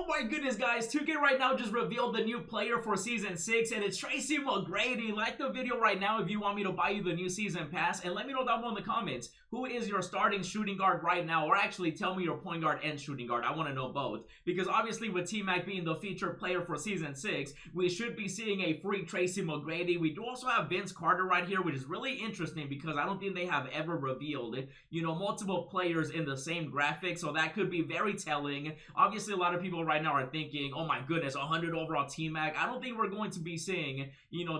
Oh my goodness, guys, 2K right now just revealed the new player for Season 6, and it's Tracy Mcgrady. Like the video right now if you want me to buy you the new Season Pass, and let me know down below in the comments, who is your starting shooting guard right now, or actually tell me your point guard and shooting guard. I want to know both, because obviously with T-Mac being the featured player for Season 6, we should be seeing a free Tracy Mcgrady. We do also have Vince Carter right here, which is really interesting because I don't think they have ever revealed, multiple players in the same graphic, so that could be very telling. Obviously, a lot of people right now are thinking, oh my goodness, 100 overall T-Mac. I don't think we're going to be seeing,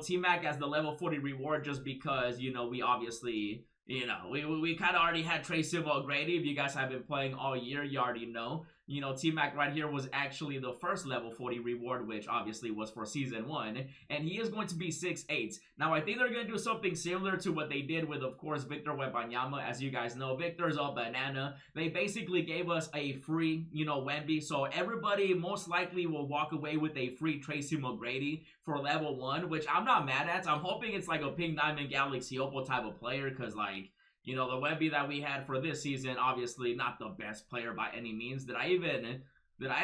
T-Mac as the level 40 reward just because, we obviously, we kind of already had Tracy Mcgrady. If you guys have been playing all year, you already know. T-Mac right here was actually the first level 40 reward, which obviously was for Season 1, and he is going to be 6'8". Now, I think they're going to do something similar to what they did with, of course, Victor Wembanyama. As you guys know, Victor's a banana. They basically gave us a free, Wemby, so everybody most likely will walk away with a free Tracy Mcgrady for level 1, which I'm not mad at. I'm hoping it's like a Pink Diamond Galaxy Opal type of player, because, like, the Wemby that we had for this season, obviously not the best player by any means. Did I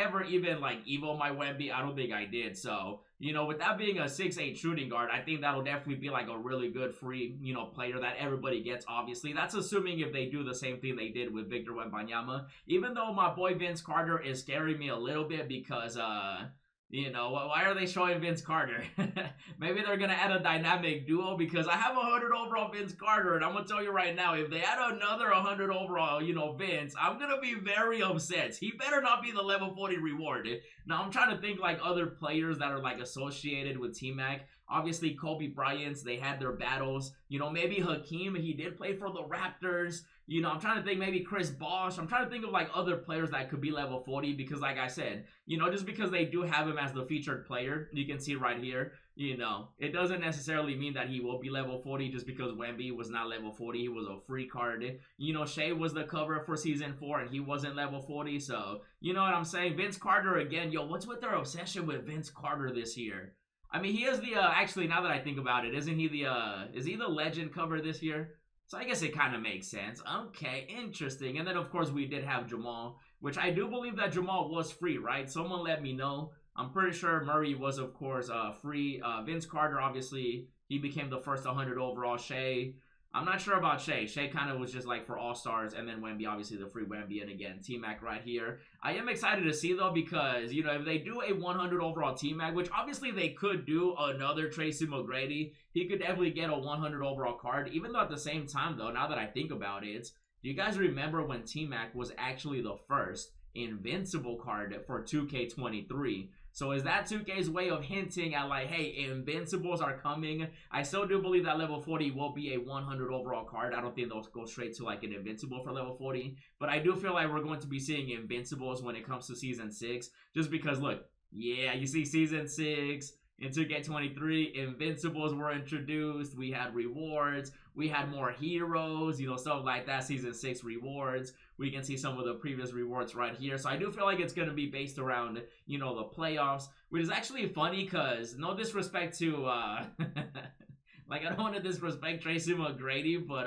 ever even like evo my Wemby? I don't think I did. So, with that being a 6'8" shooting guard, I think that'll definitely be like a really good free, player that everybody gets, obviously. That's assuming if they do the same thing they did with Victor Wembanyama. Even though my boy Vince Carter is scaring me a little bit because, why are they showing Vince Carter? Maybe they're going to add a dynamic duo, because I have 100 overall Vince Carter, and I'm going to tell you right now, if they add another 100 overall, Vince, I'm going to be very upset. He better not be the level 40 reward. Now, I'm trying to think like other players that are like associated with T-Mac. Obviously, Kobe Bryant's, they had their battles. Maybe Hakeem, he did play for the Raptors. I'm trying to think maybe Chris Bosh. I'm trying to think of like other players that could be level 40, because like I said, just because they do have him as the featured player, you can see right here, it doesn't necessarily mean that he will be level 40 just because Wemby was not level 40. He was a free card. Shea was the cover for Season 4 and he wasn't level 40. So, you know what I'm saying? Vince Carter again. Yo, what's with their obsession with Vince Carter this year? I mean, he is the, actually, now that I think about it, isn't he the, is he the legend cover this year? So I guess it kind of makes sense. Okay, interesting. And then, of course, we did have Jamal, which I do believe that Jamal was free, right? Someone let me know. I'm pretty sure Murray was, of course, free. Vince Carter, obviously, he became the first 100 overall. Shea, I'm not sure about Shea. Shea kind of was just like for All-Stars, and then Wemby, obviously the free Wemby, and again, T-Mac right here. I am excited to see, though, because, if they do a 100 overall T-Mac, which obviously they could do another Tracy Mcgrady, he could definitely get a 100 overall card, even though at the same time, though, now that I think about it, do you guys remember when T-Mac was actually the first invincible card for 2K23? So is that 2K's way of hinting at like, hey, invincibles are coming? I still do believe that level 40 will be a 100 overall card. I don't think they'll go straight to like an invincible for level 40. But I do feel like we're going to be seeing invincibles when it comes to Season 6. Just because, look, yeah, you see Season 6... in 2K23, Invincibles were introduced, we had rewards, we had more heroes, stuff like that, Season 6 rewards. We can see some of the previous rewards right here. So I do feel like it's going to be based around, the playoffs, which is actually funny because, no disrespect to, like, I don't want to disrespect Tracy Mcgrady, but,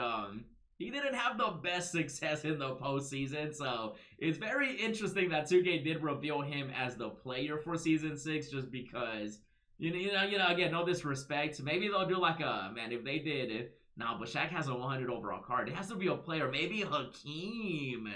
he didn't have the best success in the postseason, so it's very interesting that 2K did reveal him as the player for Season 6 just because... again, no disrespect. Maybe they'll do like a, man, if they did it. Nah, but Shaq has a 100 overall card. It has to be a player. Maybe Hakeem.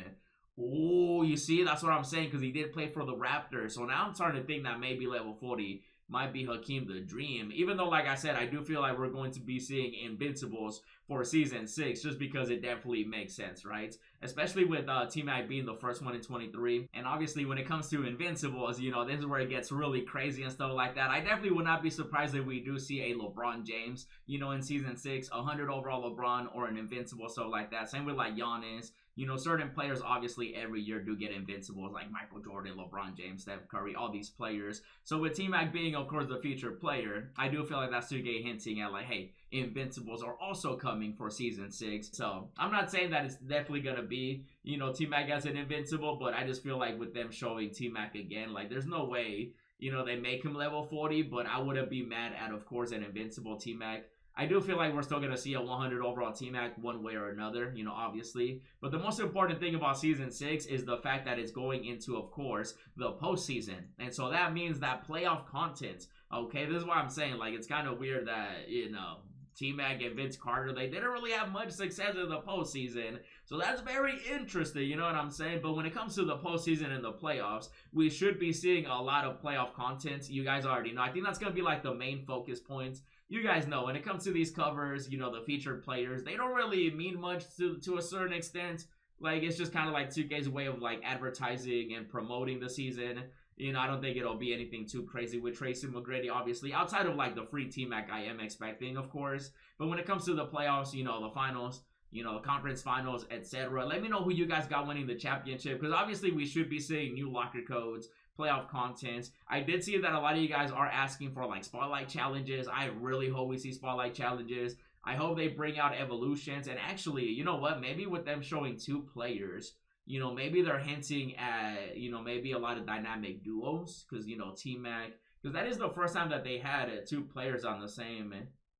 Oh, you see? That's what I'm saying, because he did play for the Raptors. So now I'm starting to think that maybe level 40 might be Hakeem the Dream. Even though, like I said, I do feel like we're going to be seeing Invincibles for Season 6, just because it definitely makes sense, right? Especially with T-Mac being the first one in 23. And obviously, when it comes to Invincibles, this is where it gets really crazy and stuff like that. I definitely would not be surprised if we do see a LeBron James, in Season 6, 100 overall LeBron or an Invincible, stuff like that. Same with, like, Giannis. Certain players obviously every year do get invincibles, like Michael Jordan, LeBron James, Steph Curry, all these players. So with T-Mac being, of course, the featured player, I do feel like that's 2K hinting at like, hey, invincibles are also coming for Season 6. So I'm not saying that it's definitely going to be, T-Mac as an invincible, but I just feel like with them showing T-Mac again, like there's no way, they make him level 40, but I wouldn't be mad at, of course, an invincible T-Mac. I do feel like we're still going to see a 100 overall T-Mac one way or another, you know, obviously. But the most important thing about Season 6 is the fact that it's going into, of course, the postseason. And so that means that playoff content, okay, this is what I'm saying. Like, it's kind of weird that, you know, T-Mac and Vince Carter, they didn't really have much success in the postseason. So that's very interesting, you know what I'm saying? But when it comes to the postseason and the playoffs, we should be seeing a lot of playoff content. You guys already know. I think that's going to be like the main focus points. You guys know, when it comes to these covers, you know, the featured players, they don't really mean much to a certain extent. Like, it's just kind of like 2K's way of, like, advertising and promoting the season. You know, I don't think it'll be anything too crazy with Tracy Mcgrady, obviously. Outside of, like, the free T-Mac I am expecting, of course. But when it comes to the playoffs, you know, the finals, you know, the conference finals, etc. Let me know who you guys got winning the championship. Because, obviously, we should be seeing new locker codes, playoff content. I did see that a lot of you guys are asking for, like, spotlight challenges. I really hope we see spotlight challenges. I hope they bring out evolutions. And actually, you know what? Maybe with them showing 2 players, you know, maybe they're hinting at, you know, maybe a lot of dynamic duos. Because, you know, T-Mac, because that is the first time that they had 2 players on the same.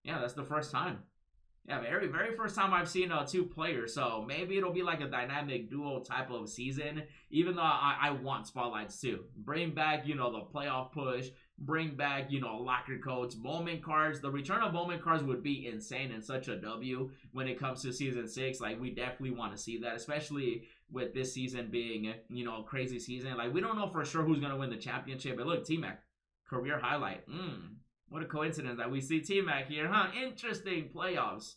Yeah, that's the first time. Yeah, very first time I've seen 2 players, so maybe it'll be like a dynamic duo type of season, even though I want spotlights too. Bring back, you know, the playoff push, bring back, you know, locker codes, moment cards. The return of moment cards would be insane and such a W when it comes to Season 6. Like, we definitely want to see that, especially with this season being, you know, a crazy season. Like, we don't know for sure who's going to win the championship, but look, T-Mac, career highlight. What a coincidence that we see T-Mac here, huh? Interesting playoffs.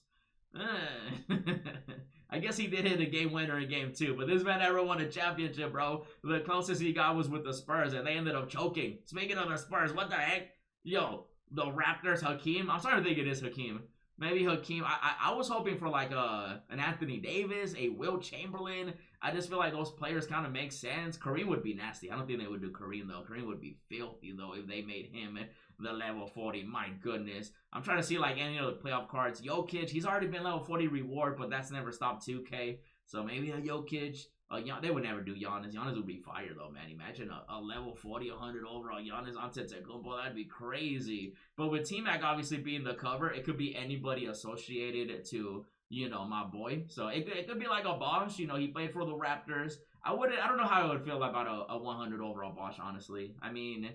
I guess he did hit a game winner in game 2, but this man never won a championship, bro. The closest he got was with the Spurs, and they ended up choking. Speaking of the Spurs, what the heck? Yo, the Raptors, Hakeem. I'm starting to think it is Hakeem. Maybe Hakeem. I was hoping for like an Anthony Davis, a Will Chamberlain. I just feel like those players kind of make sense. Kareem would be nasty. I don't think they would do Kareem, though. Kareem would be filthy, though, if they made him the level 40. My goodness. I'm trying to see like any of the playoff cards. Jokic, he's already been level 40 reward, but that's never stopped 2K. So maybe a Jokic. They would never do Giannis. Giannis would be fire, though, man. Imagine a level 40, 100 overall Giannis Antetokounmpo. That'd be crazy. But with T-Mac obviously being the cover, it could be anybody associated to, you know, my boy. So it could be like a Bosch. You know, he played for the Raptors. I don't know how I would feel about a 100 overall Bosch, honestly. I mean,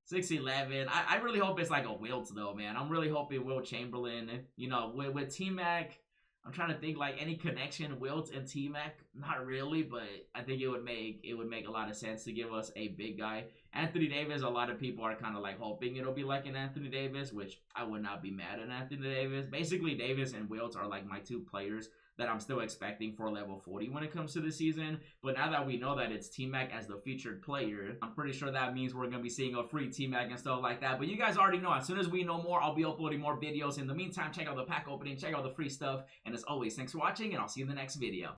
6'11". I really hope it's like a Wilt, though, man. I'm really hoping Will Chamberlain. You know, with T-Mac, I'm trying to think like any connection Wilt and T-Mac. Not really, but I think it would make a lot of sense to give us a big guy. Anthony Davis, a lot of people are kind of like hoping it'll be like an Anthony Davis, which I would not be mad at Anthony Davis. Basically, Davis and Wilt are like my 2 players that I'm still expecting for level 40 when it comes to the season. But now that we know that it's T-Mac as the featured player, I'm pretty sure that means we're going to be seeing a free T-Mac and stuff like that. But you guys already know, as soon as we know more, I'll be uploading more videos. In the meantime, check out the pack opening, check out the free stuff. And as always, thanks for watching, and I'll see you in the next video.